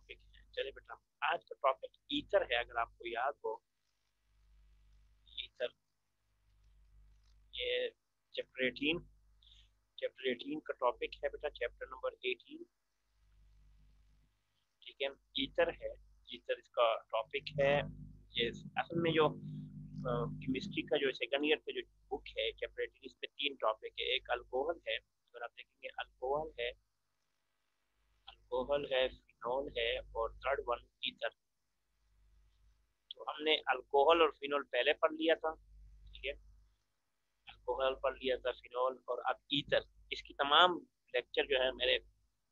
Topic है। चलिए बेटा, आज का टॉपिक ईथर है, अगर आपको याद हो। ईथर, ये चैप्टर 18, चैप्टर 18 का टॉपिक है बेटा, चैप्टर नंबर 18। ठीक है, ईथर है, ईथर इसका टॉपिक है। ये असल में जो केमिस्ट्री का जो सेकंड ईयर का जो बुक है चैप्टर 18, इसमें 3 टॉपिक है। एक अल्कोहल है, अगर आप देखेंगे अल्कोहल है, अल्कोहल है, फिनॉल है, और थर्ड वन ईथर। तो हमने अल्कोहल और फिनॉल पहले पढ़ लिया था। ठीक है, अल्कोहल पढ़ लिया था, फिनॉल, और अब ईथर। इसकी तमाम लेक्चर जो है मेरे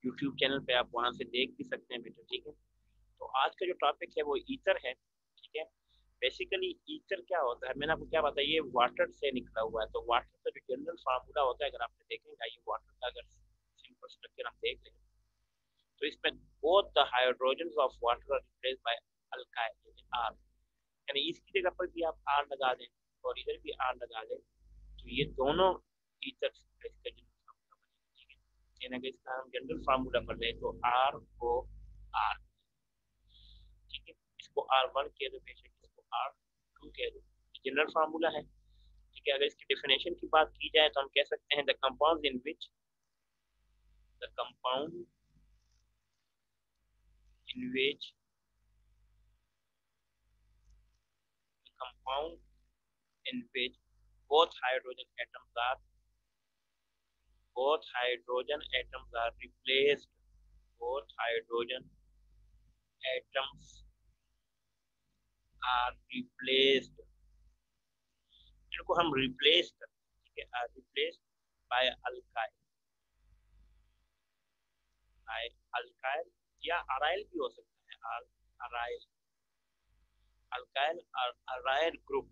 यूट्यूब चैनल पे आप वहां से देख भी सकते हैं बेटा। ठीक है, तो आज का जो टॉपिक है वो ईथर है। ठीक है, बेसिकली ईथर क्या होता है, मैंने आपको क्या बताया, ये वाटर से निकला हुआ है। तो वाटर का जो जनरल फार्मूला होता है, अगर आपने देखेंगे ये वाटर का अगर सिंपल स्ट्रक्चर हम देख लें, तो इसमें both the hydrogen of water are replaced by alkyl R, यानी इसकी जगह पर भी आप आर लगा दें और इधर भी आर लगा दें, तो ये दोनों ईथर का इसका जनरल फार्मूला बनेगा। ठीक है, यानी अगर इसका हम जनरल फार्मूला कर लें तो आर ओ आर। ठीक है, इसको आर वन कह दो, बेशक इसको आर टू कह दो, जनरल फार्मूला है। ठीक है, अगर इसकी डेफिनेशन की बात की जाए तो हम कह सकते हैं the compound in which, the compound in which, compound in which both hydrogen atoms are both hydrogen atoms are replaced, both hydrogen atoms are replaced, इनको हम रिप्लेस कर, ठीक है, R replace by alkyl, by alkyl या aryl भी हो सकता है, अराइल, अल्काइल और aryl group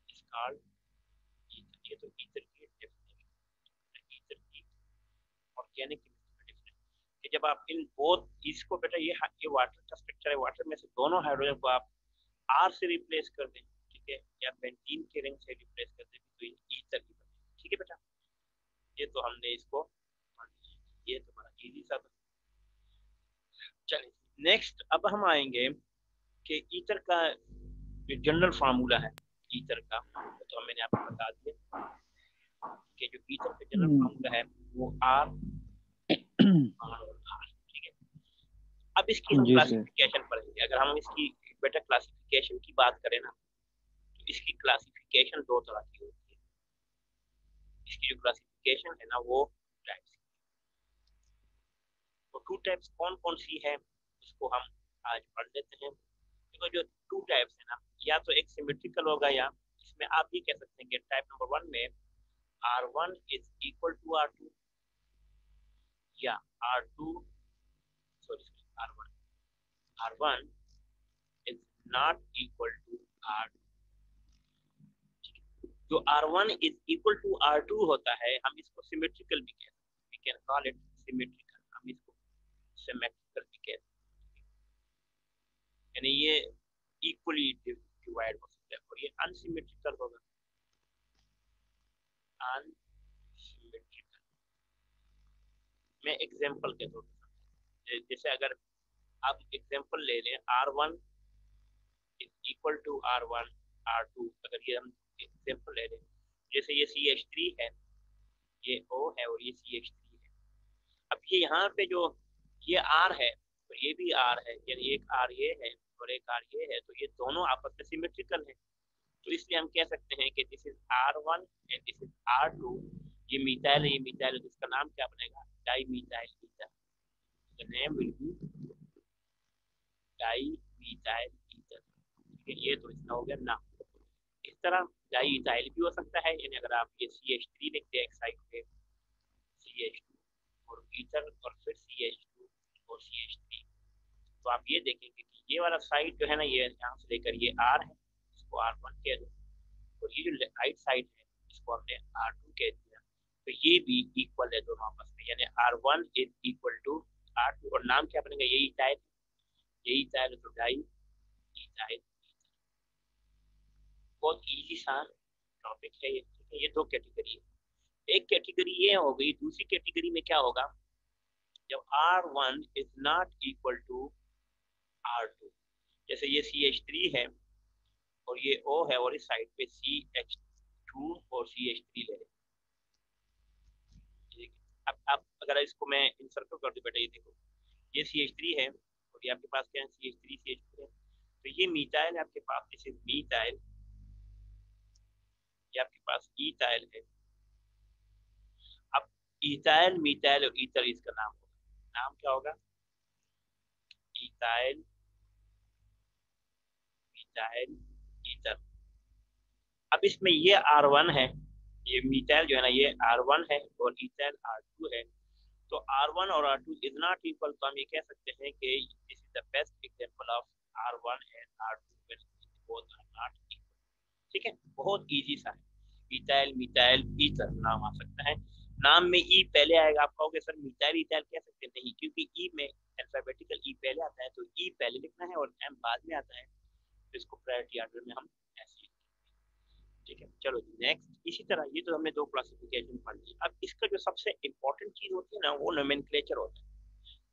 is called ether. ये तो ईथर की डेफिनेशन, ईथर की ऑर्गेनिक केमिस्ट्री कि जब आप इन बोथ इसको बेटा, ये वाटर का स्ट्रक्चर है, वाटर में से दोनों हाइड्रोजन को आप आर से रिप्लेस कर दें, ठीक है, या बेंजीन के रिंग से रिप्लेस कर दें, तो ये ईथर की बनेगी। ठीक है बेटा, ये तो हमने इसको, ये तो बड़ा इजी सा था। चलिए नेक्स्ट, अब हम आएंगे कि ईथर का जो जनरल फार्मूला है ईथर का, तो मैंने आपको बता दिया कि जो ईथर का जनरल फार्मूला है वो आर और आर। ठीक है, अब इसकी हम जी सर। क्लासिफिकेशन पढ़ेंगे। अगर हम इसकी बेटा क्लासिफिकेशन की बात करें ना, तो इसकी क्लासिफिकेशन 2 तरह की होती है। इसकी जो क्लासिफिकेशन है ना वो टाइप्स, तो 2 टाइप्स कौन कौन सी है उसको हम आज पढ़ लेते हैं। देखो जो 2 टाइप्स है ना, या तो एक सिमेट्रिकल होगा, या इसमें आप ये कह सकते हैं कि टाइप नंबर 1 में R1 is equal to R2, या R2, sorry R1, R1 is not equal to R2। जो R1 is equal to R2 होता है, हम इसको सिमेट्रिकल भी कहते हैं, we can call it symmetrical, हम इसको सिमेट्रिकल भी कहते हैं, यानी ये इक्वली डिवाइड हो सकता है। और ये अनसिमेट्रिकल होगा, अनसिमेट्रिकल। मैं एग्जांपल के तौर पर, जैसे अगर आप एग्जांपल ले लें, R1 is equal to R1 R2, अगर ये हम एग्जांपल ले लें, जैसे ये CH3 है, ये O है और ये CH3 है। अब ये यहाँ पे जो ये R है और ये भी R है, यानी एक R ये है और एक R ये है, तो ये दोनों आपस में सिमेट्रिकल है। तो इसलिए हम कह सकते हैं कि this is R1 and this is R2। ये मिथाइल है, ये मिथाइल है, तो इसका नाम क्या बनेगा, dimethyl ether. The name will be dimethyl ether. ठीक है, ये तो इसका हो गया नाम। इस तरह डाईइथाइल भी हो सकता है, यानी अगर आप ये CH3 लिखते हैं एक साइड पे, CH2 और ईथर और फिर CH2 और CH3, तो आप ये देखेंगे कि ये वाला साइड जो है ना, ये यहाँ से लेकर ये R है, इसको R1 कह दो, और ये जो राइट साइड है इसको हमने R2 कह दिया, तो ये भी इक्वल है दोनों आपस में, यानी R1 is equal to R2, और नाम क्या बनेगा, यही इथाइल, यही इथाइल, तो डाई इथाइल। बहुत इजी सा टॉपिक है ये। ठीक है, ये 2 कैटेगरी है। एक कैटेगरी ये हो गई, दूसरी कैटेगरी में क्या होगा, जब R1 is not equal to R2, जैसे ये CH3 है और ये O है और इस साइड पे CH2 और CH3 ले लें। अब अगर इसको मैं इंसर्कल कर दूं बेटा, ये देखो ये CH3 है और ये आपके पास क्या है, CH3 CH2 है, तो ये मीथाइल है आपके पास, दिस इज मीथाइल, ये आपके पास ईथाइल है। अब ईथाइल, मीथाइल और ईथर इसका नाम होगा, नाम क्या होगा, ईथाइल, मीथाइल, ईथर। अब इसमें ये R1 है, ये मीथाइल जो है ना ये R1 है और ईथाइल R2 है, तो R1 और R2 इज नॉट इक्वल, तो हम ये कह सकते हैं कि this is the best example of R1 and R2 both are not equal. ठीक है, बहुत इजी सा है, ईथाइल, मीथाइल, ईथर नाम आ सकता है। नाम में ई पहले आएगा, आप कहोगे सर मीथाइल ईथाइल कह सकते हैं, नहीं, क्योंकि ई में अल्फाबेटिकल ई पहले आता है, तो ई पहले लिखना है और एम बाद में आता है, तो इसको प्रायोरिटी ऑर्डर में हम ऐसे। ठीक है, चलो नेक्स्ट। इसी तरह ये तो हमने दो क्लासिफिकेशन पढ़ ली। अब इसका जो सबसे इंपॉर्टेंट चीज होती है ना, वो नोमेनक्लेचर होता है।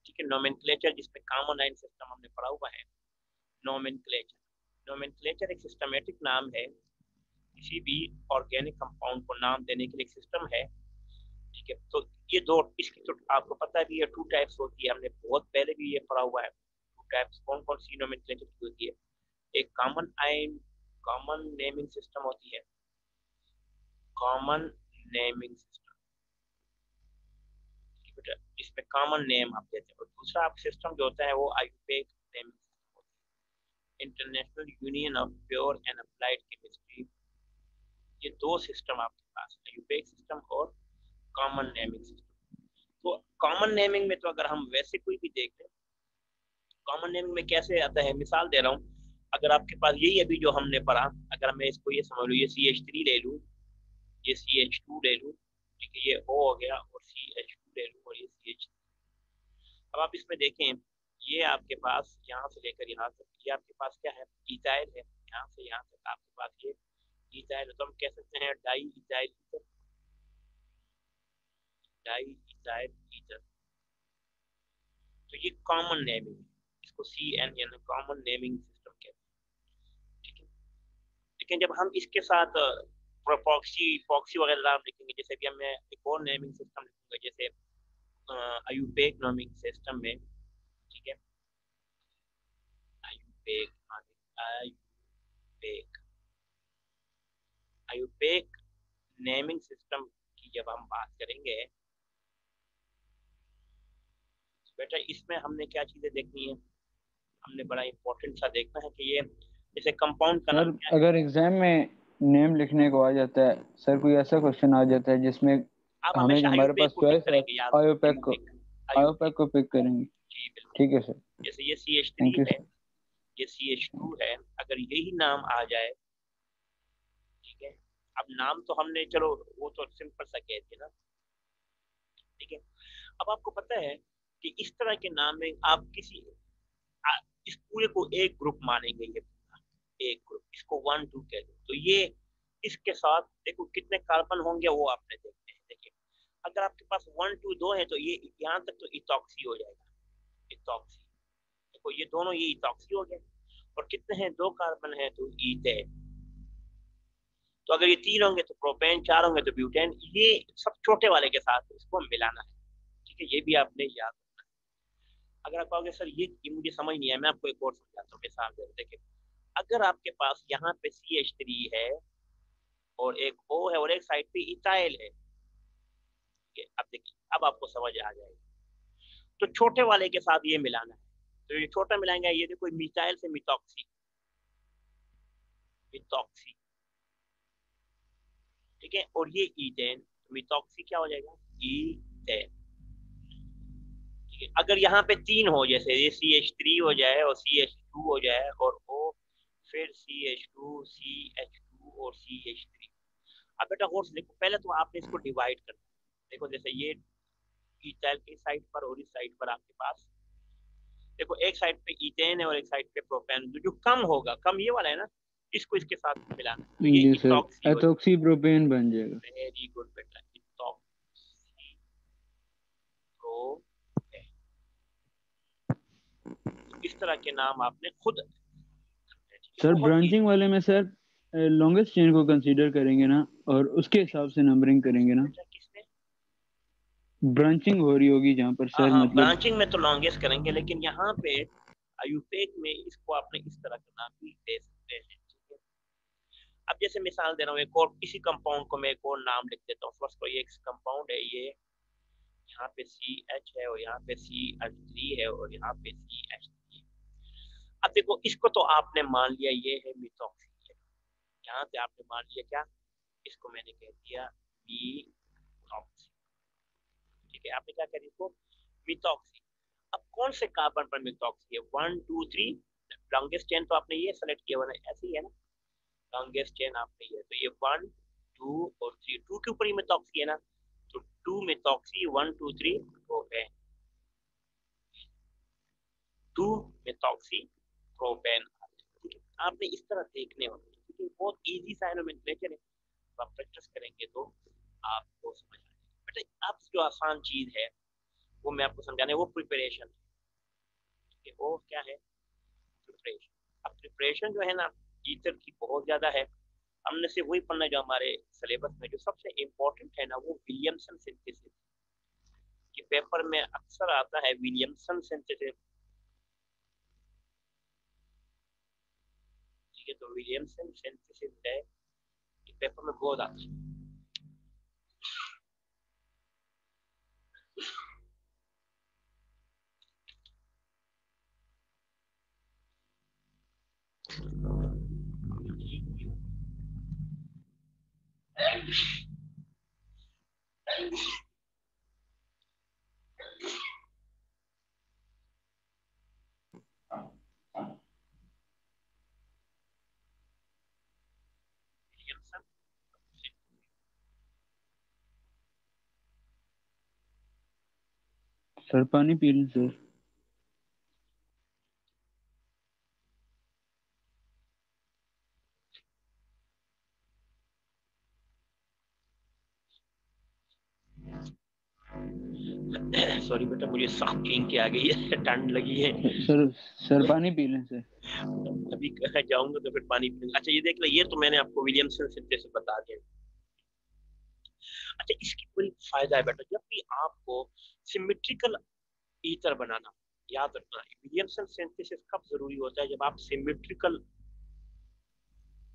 ठीक है, नोमेनक्लेचर जिसमें कॉमन लाइन सिस्टम हमने पढ़ा हुआ है। नोमेनक्लेचर, नोमेनक्लेचर एक सिस्टमेटिक नाम है, किसी भी ऑर्गेनिक कंपाउंड को नाम देने के लिए सिस्टम है। ठीक है, तो ये दो, इसकी तो आपको पता भी है, टू टाइप्स होती है, हमने बहुत पहले भी ये पढ़ा हुआ है। टू टाइप्स कौन कौन सी नोमेनक्लेचर की होती है, एक कॉमन नेमिंग सिस्टम होती है, कॉमन नेमिंग सिस्टम, इसमें कॉमन नेम आप देते हैं, और दूसरा आप सिस्टम जो होता है वो आयुर्वेदिक नेमिंग सिस्टम होता है, international union of pure and applied chemistry. ये दो सिस्टम आपके पास है, आयुर्वेदिक सिस्टम और कॉमन नेमिंग सिस्टम। तो कॉमन नेमिंग में तो अगर हम वैसे कोई भी देख लें, कॉमन नेमिंग में कैसे आता है, मिसाल दे रहा हूँ, अगर आपके पास यही अभी जो हमने पढ़ा, अगर मैं इसको ये समझ लूँ, ये CH3 ले लूँ, ये CH2 ले लूँ, ठीक है, ये O हो गया, और CH2 ले लूँ, और ये CH। अब आप इसमें देखें, ये आपके पास यहाँ से लेकर यहाँ तक, ये आपके पास क्या है, इथाइल है, यहाँ से यहाँ तक आपके पास ये इथाइल, तो हम कह सकते हैं di ethyl ether, di ethyl ether. तो ये कॉमन नेमिंग है, इसको CN यानी कॉमन नेमिंग सिस्टम कहते हैं। ठीक है, लेकिन जब हम इसके साथ प्रोपॉक्सी पॉक्सी वगैरह नाम लिखेंगे, जैसे भी मैं एक और नेमिंग सिस्टम लिखूंगा, जैसे आयुर्वेदिक नेमिंग सिस्टम में, ठीक है, आयुर्वेदिक आयुर्वेदिक आयुर्वेदिक नेमिंग सिस्टम की जब हम बात करेंगे, बेटा इसमें हमने क्या चीजें देखनी है, हमने बड़ा इंपॉर्टेंट सा देखना है कि ये जैसे कंपाउंड का नाम क्या है। अगर एग्जाम में नेम लिखने को आ जाता है सर, कोई ऐसा क्वेश्चन आ जाता है जिसमें आप हमें, हमेशा हमारे आयुर्वेद पास को टिक चॉइस है, करेंगे, याद आयोपैक को, आयुर्वेद, को पिक करेंगे। जी बिल्कुल। ठीक है सर, जैसे ये CH3 थैंक यू है, सर। ये CH2 है, अगर यही नाम आ जाए, ठीक है, अब नाम तो हमने चलो वो तो सिंपल सा कह दिया ना, ठीक है। अब आपको पता है कि इस तरह के नाम में आप इस पूरे को एक ग्रुप मानेंगे, ये पूरा एक ग्रुप, इसको 1 2 कह दो, तो ये इसके साथ देखो कितने कार्बन होंगे वो आपने देखते हैं। देखिए अगर आपके पास 1 2 2 है, तो ये यहाँ तक तो इथॉक्सी हो जाएगा, इथॉक्सी, देखो ये दोनों ये इथॉक्सी हो गए, और कितने हैं, 2 कार्बन है तो ईथेन, तो अगर ये 3 होंगे तो प्रोपेन, 4 होंगे तो ब्यूटेन, ये सब छोटे वाले के साथ इसको मिलाना है। ठीक है, ये भी आपने याद रखना है। अगर आप कहोगे सर ये मुझे समझ नहीं है, मैं आपको एक और समझाता हूँ, मिसाल दे, देखिए अगर आपके पास यहाँ पे CH3 है और एक O है और एक साइड पे इथाइल है, ठीक है, अब देखिए अब आपको समझ आ जाएगा, तो छोटे वाले के साथ ये मिलाना है, तो ये छोटा मिलाएंगे, ये देखो मिथाइल से मिथॉक्सी, मिथॉक्सी, ठीक है, और ये ईथेन, तो मिथॉक्सी क्या हो जाएगा, ईथेन। ठीक है, अगर यहाँ पे 3 हो, जैसे ये CH3 हो जाए और CH2 हो जाए और O, फिर CH2 CH2 और CH3। अब बेटा और देखो, पहले तो आपने इसको डिवाइड करना है, देखो जैसे ये इथाइल की साइड पर और इस साइड पर आपके पास, देखो एक साइड पे इथेन है और एक साइड पे प्रोपेन, जो कम होगा, कम ये वाला है ना, इसको इसके साथ मिलाना, तो ये जी सर, इथॉक्सी हो एथोक्सी प्रोपेन बन जाएगा। जाएगा। वेरी गुड बेटा, इथॉक्सी प्रोपेन। इस तरह के नाम आपने खुद। सर ब्रांचिंग वाले में सर लॉन्गेस्ट चेन को कंसीडर करेंगे ना, और उसके हिसाब से नंबरिंग करेंगे ना। किसने? ब्रांचिंग हो रही होगी जहाँ पर हाँ सर, हाँ, मतलब ब्रांचिंग में तो लॉन्गेस्ट करेंगे, लेकिन यहाँ पे आयुपेक में इसको आपने इस तरह का नाम भी दे सकते हैं, ठीक है। अब जैसे मिसाल दे रहा हूँ, एक और इसी कंपाउंड को मैं एक और नाम लिख देता हूँ। फर्स्ट को ये एक कंपाउंड है, ये यहाँ पे CH है और यहाँ पे CH3 है और यहाँ पे CH3 है। अब देखो, इसको तो आपने मान लिया ये है मिथॉक्सी, यहाँ से आपने मान लिया क्या, इसको मैंने कह दिया मिथॉक्सी, ठीक है। आपने क्या कह दिया इसको, मिथॉक्सी। अब कौन से कार्बन पर मिथॉक्सी है? 1 2 3, लॉन्गेस्ट चेन तो आपने ये सेलेक्ट किया हुआ है, ऐसे ही है ना, लॉन्गेस्ट चेन आपने ये, तो ये 1 2 और 3, 2 के ऊपर ही मिथॉक्सी है ना, तो 2 मिथॉक्सी 1 2 3 प्रोपेन, 2 मिथॉक्सी प्रोपेन, ठीक है। आपने इस तरह देखने होते हैं, ठीक है। बहुत इजी सा नोमेनक्लेचर है, तो आप प्रैक्टिस करेंगे तो आपको समझ आएगा। बट अब जो आसान चीज है वो मैं आपको समझाने, वो प्रिपरेशन है, ठीक है। वो क्या है? प्रिपरेशन। अब प्रिपरेशन जो है ना, टीचर की बहुत ज्यादा है। हमने से वही पढ़ना जो हमारे सिलेबस में जो सबसे इम्पोर्टेंट है ना, वो विलियमसन सिंथेसिस के पेपर में अक्सर आता है, विलियमसन सिंथेसिस, ठीक है। तो विलियमसन सिंथेसिस है, पेपर में बहुत आता है। विलियमसन, सर पानी पी लें सर। सॉरी बेटा, मुझे सख्त नींद की आ गई है, ठंड लगी है। सर सर पानी पी लें सर। अभी जाऊंगा तो फिर पानी पीऊंगा। अच्छा, ये देख लो, ये तो मैंने आपको विलियमसन सिंथेसिस बता दिया। अच्छा, इसकी कोई फायदा है बेटा, जब भी आपको सिमेट्रिकल ईथर बनाना, याद रखना विलियमसन सिंथेसिस कब जरूरी होता है, जब आप सिमेट्रिकल,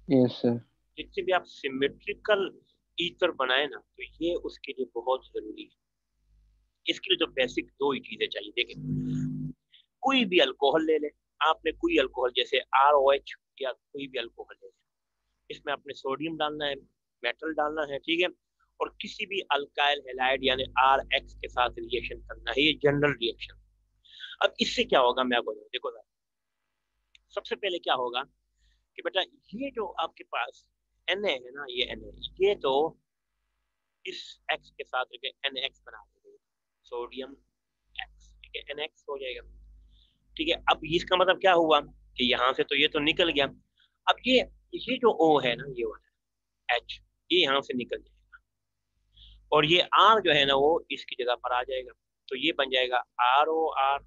यस सर। जितने भी आप सिमेट्रिकल ईथर बनाए ना, तो ये उसके लिए बहुत जरूरी है। इसके लिए तो बेसिक दो ही चीजें चाहिए। देखिए, कोई भी अल्कोहल ले ले, आपने कोई अल्कोहल जैसे ROH या कोई भी अल्कोहल ले ले, इसमें आपने सोडियम डालना है, मेटल डालना है, ठीक है। और किसी भी अल्काइल हैलाइड यानी RH के साथ रिएक्शन करना है, ये जनरल रिएक्शन। अब इससे क्या होगा मैं आपको देखो जरा। सबसे पहले क्या होगा कि बेटा, ये जो आपके पास Na है ना, ये Na, ये तो इस X के साथ NX बना देगा, सोडियम X, ठीक है, NX हो जाएगा, ठीक है। अब इसका मतलब क्या हुआ कि यहाँ से तो ये तो निकल गया। अब ये जो O है ना, ये वाला H, ये यहाँ से निकल जाएगा, और ये R जो है ना, वो इसकी जगह पर आ जाएगा, तो ये बन जाएगा ROR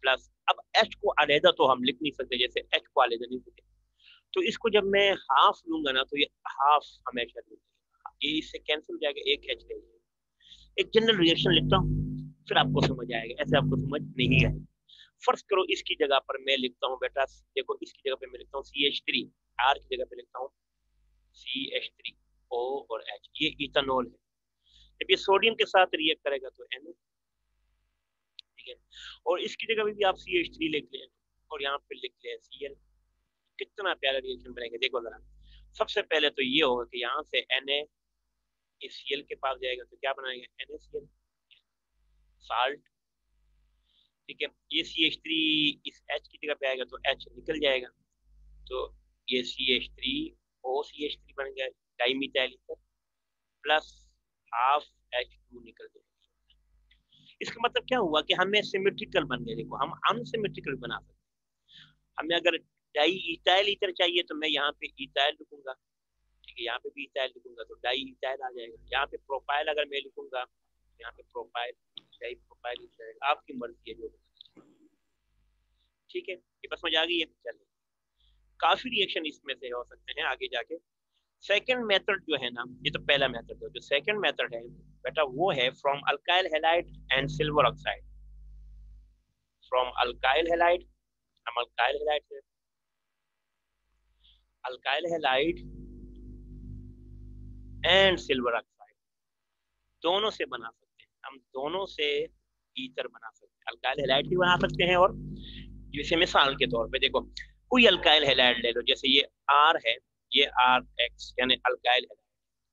प्लस। अब H को अलहदा तो हम लिख नहीं सकते, जैसे H को अलहदा नहीं लिखते, तो इसको जब मैं हाफ लूंगा ना, तो ये हाफ हमेशा लूंगा, ये इससे कैंसिल हो जाएगा, एक H ले एक जनरल रिएक्शन लिखता हूँ, फिर आपको समझ आएगा, ऐसे आपको समझ नहीं आएगा। फर्ज करो इसकी जगह पर मैं लिखता हूँ बेटा, देखो इसकी जगह पे मैं लिखता हूँ CH3, R की जगह पे लिखता हूँ CH3, O और H, ये इथेनॉल है। जब ये सोडियम के साथ रिएक्ट करेगा तो Na, ठीक है। और इसकी जगह पे भी आप CH3 लिख लें और यहाँ पे लिख लें Cl, कितना प्यारा रिएक्शन बनेगा देखो जरा। सबसे पहले तो ये होगा कि यहाँ से Na इस Cl के पास जाएगा, तो क्या बनाएगा NaCl, साल्ट, ठीक है। ये CH3 इस H की जगह पे आएगा तो H निकल जाएगा, तो ये CH3 OCH3 बन गया, dimethyl ether plus half H2 निकल जाएगा। इसका मतलब क्या हुआ कि हमें सिमेट्रिकल बन गया। देखो, हम अनसिमेट्रिकल बना सकते हैं। हमें अगर डाई इथाइल ईथर चाहिए तो मैं यहाँ पे इथाइल लिखूंगा, ठीक है, यहाँ पे भी इथाइल लिखूंगा तो डाई इथाइल आ जाएगा। यहाँ पे प्रोपाइल अगर मैं लिखूंगा, यहाँ पे प्रोपाइल, डाई प्रोपाइल ईथर, आपकी मर्जी है जो। ठीक है, ये बस समझ आ गई है। चलिए, काफी रिएक्शन इसमें से हो सकते हैं आगे जाके। सेकंड मेथड जो है ना, ये तो पहला मेथड है, जो सेकंड मेथड है बेटा वो है from alkyl halide and silver oxide. From alkyl halide, हम अल्काइल हैलाइड से alkyl halide and silver oxide दोनों से बना सकते हैं, हम दोनों से ईथर बना सकते हैं। अल्काइल हैलाइड भी बना सकते हैं, और जैसे मिसाल के तौर पे देखो, कोई अल्काइल हैलाइड ले लो, जैसे ये आर है, ये आर एक्स यानी अल्काइल हैलाइड,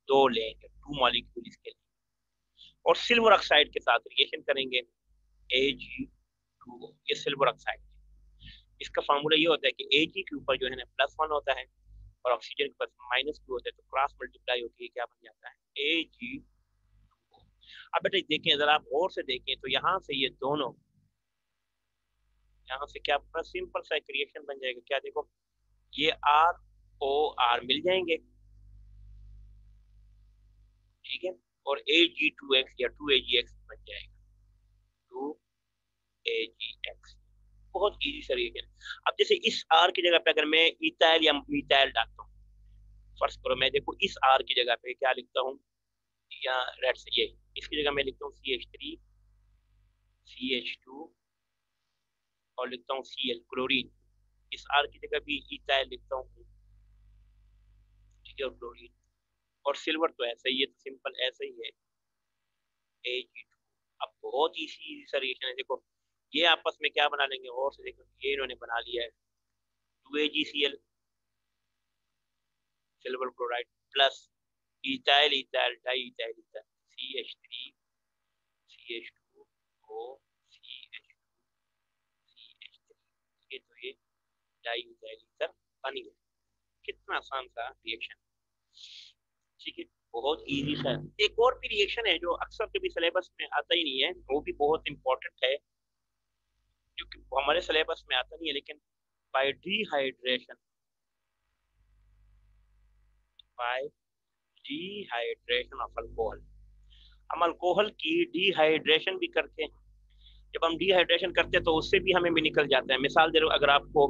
दो लेंगे, 2 मॉलिक्यूल इसके लिए, और सिल्वर ऑक्साइड के साथ रिएक्शन करेंगे Ag2O, ये सिल्वर ऑक्साइड। इसका फार्मूला ये होता है कि Ag के ऊपर जो है ना +1 होता है और ऑक्सीजन के पास -2 होता है, तो क्रॉस मल्टीप्लाई होती है, क्या बन जाता है Ag2O। अब बेटा देखें, अगर आप और से देखें तो यहाँ से ये दोनों, यहाँ से क्या अपना सिंपल सा एक रिएक्शन बन जाएगा, क्या देखो, ये आर ओ आर मिल जाएंगे, ठीक है, और Ag2X या 2Agx बन जाएगा, 2Agx। बहुत इजी सा रिएक्शन। अब जैसे इस आर की जगह पे अगर मैं इथाइल या मिथाइल डालता हूँ, फर्स्ट करो, मैं देखो इस आर की जगह पे क्या लिखता हूँ, या रेड से ये, इसकी जगह मैं लिखता हूँ CH3 CH2 और लिखता हूँ Cl क्लोरीन। इस आर की जगह भी इथाइल लिखता हूँ, ठीक है, और क्लोरीन। और सिल्वर तो ऐसा ही है, तो सिंपल ऐसा ही है Ag2। अब बहुत इजी सा रिएक्शन है, देखो ये आपस में क्या बना लेंगे, और से देखो ये इन्होंने बना लिया है 2AgCl silver chloride plus ethyl ethyl di ethyl ether CH3 CH2O CH2 CH3, ये तो ये डाई इथाइल इथर बन गया। कितना आसान सा रिएक्शन, ठीक है, बहुत इजी सा। एक और भी रिएक्शन है जो अक्सर कभी सिलेबस में आता ही नहीं है, वो भी बहुत इंपॉर्टेंट है, क्योंकि हमारे सिलेबस में आता नहीं है, लेकिन bye dehydration, bye dehydration of alcohol, हम अल्कोहल की डिहाइड्रेशन भी करते हैं। जब हम डिहाइड्रेशन करते हैं तो उससे भी हमें भी निकल जाता है। मिसाल दे रहा हूं, अगर आपको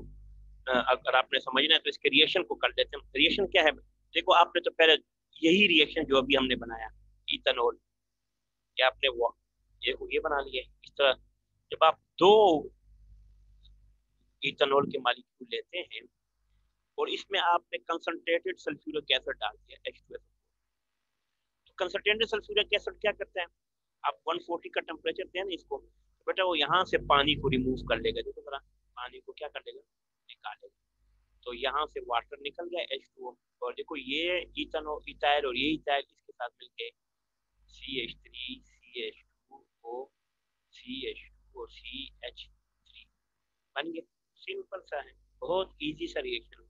अगर आपने समझना है तो इसके रिएक्शन को कर लेते हैं। रिएक्शन क्या है, देखो आपने तो पहले यही रिएक्शन जो अभी हमने बनाया इथेनॉल, या आपने वो ये बना लिया इस तरह। जब आप दो इथेनॉल के मॉलिक्यूल लेते हैं और इसमें आपने कंसंट्रेटेड सल्फ्यूरिक एसिड डाल दिया H2SO4, तो कंसंट्रेटेड सल्फ्यूरिक एसिड क्या करता है, आप 140 का टेम्परेचर दें ना इसको, तो बेटा वो यहाँ से पानी को रिमूव कर लेगा। देखो जरा, पानी को क्या कर लेगा, निकालेगा। तो यहाँ से वाटर निकल गया H2O, और देखो ये इथाइल और ये इथाइल इसके साथ मिलके CH3 CH2O CH2 और CH3 बन गया। सिंपल सा है, बहुत इजी सा रिएक्शन,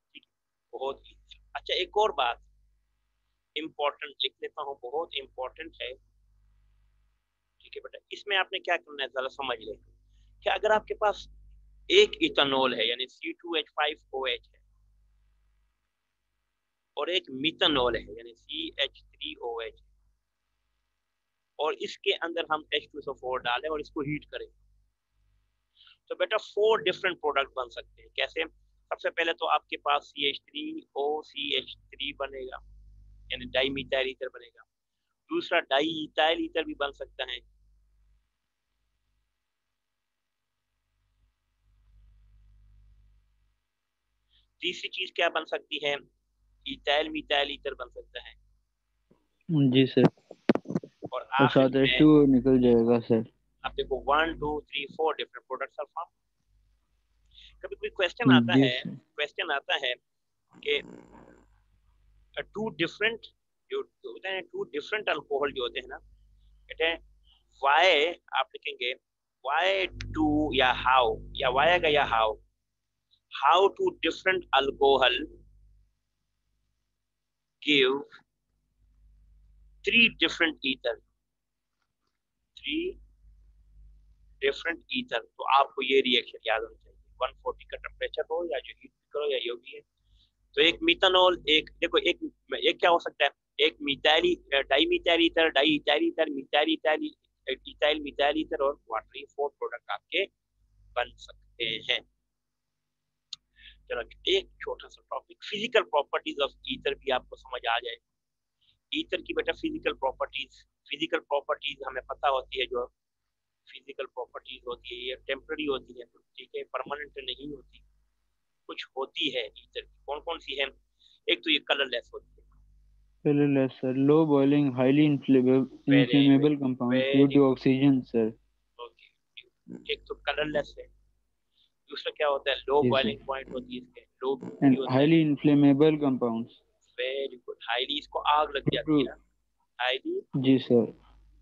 ठीक है, बहुत इजी। अच्छा एक और बात इंपॉर्टेंट लिख लेता हूँ, बहुत इंपॉर्टेंट है, ठीक है बेटा, इसमें आपने क्या करना है जरा समझ ले। क्या अगर आपके पास एक इथेनॉल है यानी C2H5OH है, और एक मिथेनॉल है यानी CH3OH, और इसके अंदर हम H2SO4 डालें और इसको हीट करें, तो बेटा 4 डिफरेंट प्रोडक्ट बन सकते हैं। कैसे, सबसे पहले तो आपके पास CH3OCH3 बनेगा यानी डाई मिथाइल ईथर बनेगा। दूसरा डाई इथाइल ईथर भी बन सकता है। तीसरी चीज क्या बन सकती है, इथाइल मिथाइल ईथर बन सकता है। जी सर, और और आखिर साथ में H2 निकल जाएगा सर। आप देखो 1 2 3 4 डिफरेंट प्रोडक्ट्स आर फॉर्म। कभी कोई क्वेश्चन आता जी है, सर। क्वेश्चन आता है कि टू डिफरेंट जो होते हैं, टू डिफरेंट अल्कोहल जो होते हैं ना, कहते हैं वाई, आप लिखेंगे वाई टू या हाउ, या वाई आएगा या how two different alcohol give 3 different ether, 3 different ether. तो आपको ये रिएक्शन याद होना चाहिए, 140 का टेम्परेचर हो या जो हीट करो या जो भी है। तो एक मिथेनॉल, एक देखो एक क्या हो सकता है, एक methyl di methyl ether, di ethyl ether, methyl ethyl ethyl methyl ether और वाटर, ये 4 प्रोडक्ट आपके बन सकते हैं। चलो एक छोटा सा topic, physical properties of ether भी आपको समझ आ जाए। ईथर की बेटा फिजिकल प्रॉपर्टीज हमें पता होती है, जो फिजिकल प्रॉपर्टीज होती है ये टेम्पररी होती है, ठीक है, परमानेंट नहीं होती, कुछ होती है ईथर की। कौन कौन सी है? एक तो ये कलरलेस होती है, colourless sir, low boiling, highly very inflammable compound due very to good, oxygen sir. Okay. एक तो कलरलेस है, दूसरा क्या होता है, लो जी बॉइलिंग सर। पॉइंट होती है इसके, लो भी एंड होता है। Highly inflammable compounds very good, highly, इसको आग लग ड्यू टू, जाती है ना, हाईली। जी sir,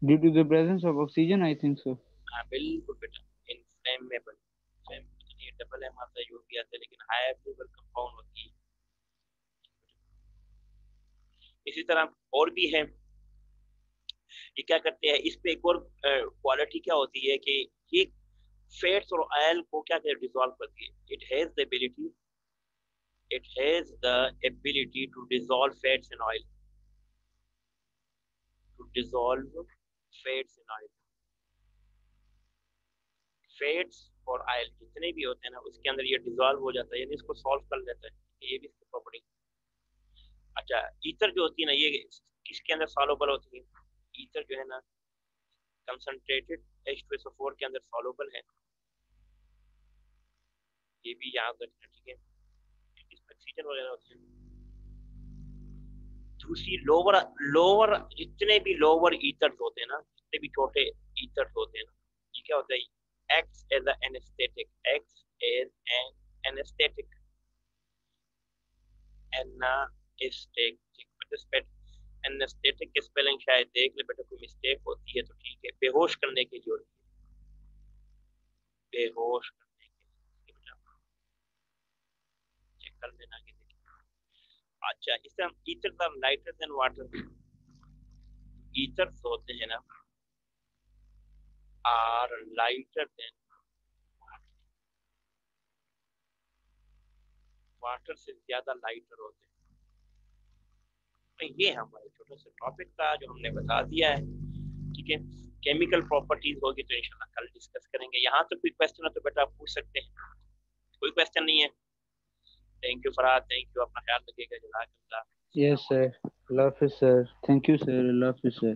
due to the presence of oxygen I think so. हाँ बिल्कुल बेटा, इनफ्लेमेबल, ये डबल एम आता है, जो भी आता है, लेकिन हाई फ्लेवर कंपाउंड होती है। इसी तरह और भी है, ये क्या करते हैं, इस पे एक और क्वालिटी क्या होती है कि ये फैट्स और ऑयल को क्या करते, डिसॉल्व करती है। It has the ability to dissolve fats in oil, to dissolve fats in oil. Fats और ऑयल जितने भी होते हैं ना, उसके अंदर ये डिसॉल्व हो जाता है, यानी इसको सॉल्व कर लेता है, ये भी इसकी प्रॉपर्टी। अच्छा, ईथर जो होती है ना, ये किसके अंदर सॉल्युबल होती है? ईथर जो है ना, कंसंट्रेटेड H2SO4 के अंदर सॉल्युबल है, ये भी याद रखना, ठीक है। इसमें ऑक्सीजन वगैरह होती है। दूसरी लोअर लोअर जितने भी लोअर ईथर्स होते हैं ना, जितने भी छोटे ईथर्स होते हैं ना, ये क्या होता है, acts as an anaesthetic, acts as an anaesthetic, anaesthetic. Anaesthetic की स्पेलिंग शायद देख ले बेटा, कोई मिस्टेक होती है तो ठीक है, बेहोश करने के लिए होती है, बेहोश करने के लिए बेटा, चेक कर लेना कि अच्छा, इस तरह ethers are lighter than water. Ethers होते हैं ना, आर लाइटर देन वाटर, से ज्यादा लाइटर होते हैं। तो ये हमारे छोटे से टॉपिक था जो हमने बता दिया है, ठीक है। केमिकल प्रॉपर्टीज होगी तो इंशाल्लाह कल डिस्कस करेंगे। यहाँ तो कोई क्वेश्चन है तो बेटा आप पूछ सकते हैं, कोई क्वेश्चन नहीं है? Thank you Farhad, thank you, अपना ख्याल रखिएगा, जज़ाकल्लाह। यस सर, अल्लाह हाफिज़ सर, थैंक यू सर, अल्लाह हाफिज़ सर।